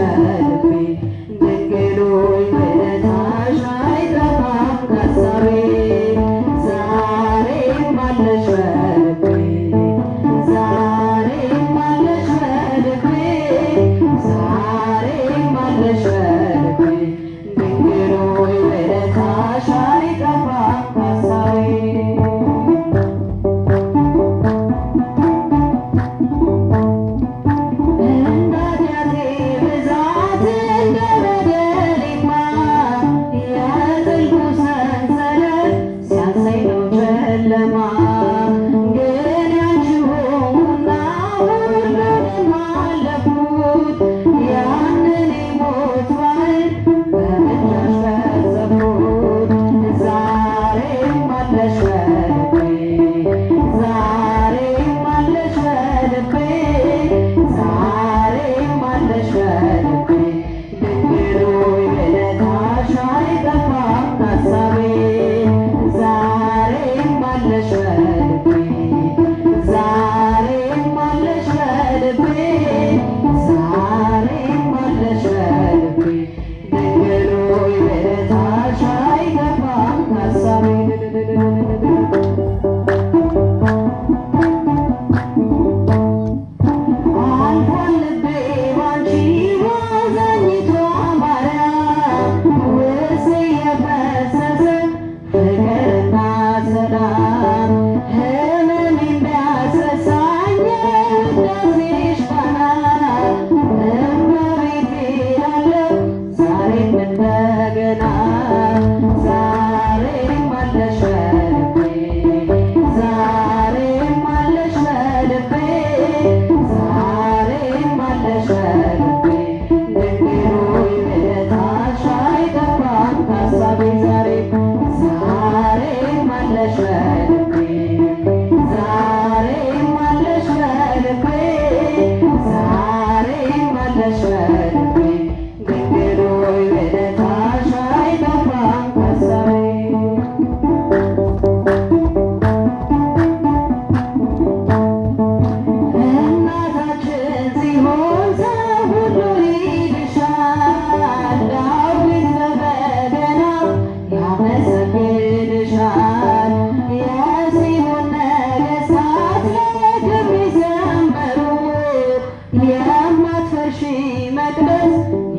በልቤ ድንግል ሆይ ውለታሽ አይጠፋም ከሐሳቤ ዛሬም አለሽ በልቤ ዛሬም አለሽ በልቤ ዛሬም አለሽ በልቤ ድንግል ሆይ ውለታሽ አይጠፋም ከሐሳቤ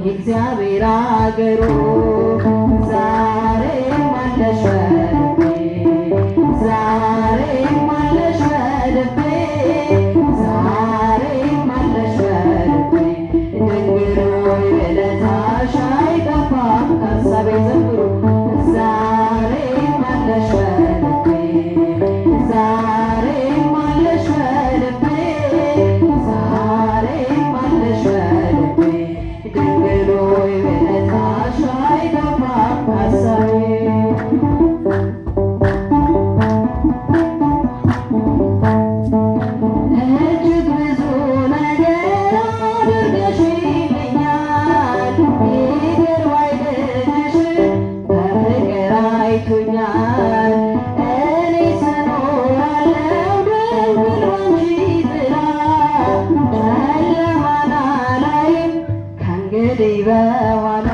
እግዚአብሔር አገሩ ዛሬም አለሽ በልቤ ዛሬም አለሽ በልቤ ዛሬም አለሽ በልቤ ድንግል ሆይ ውለታሽ አይጠፋም ከሐሳቤ ዘምሩ ዛሬም አለሽ በልቤ ዛሬም አለሽ በልቤ ዛሬም አለሽ በልቤ ድንግል ሆይ ውለታሽ አይጠፋም ከሐሳቤ እጅግ ብዙ ነገር አድርገሽልኛል ይቅር ባይ ልጅሽ በፍቅር አይቶኛል እኔ እኖራለሁ ድንግል ባንቺ ጥላ ጨለማን አላይም ከእንግዲህ በኋላ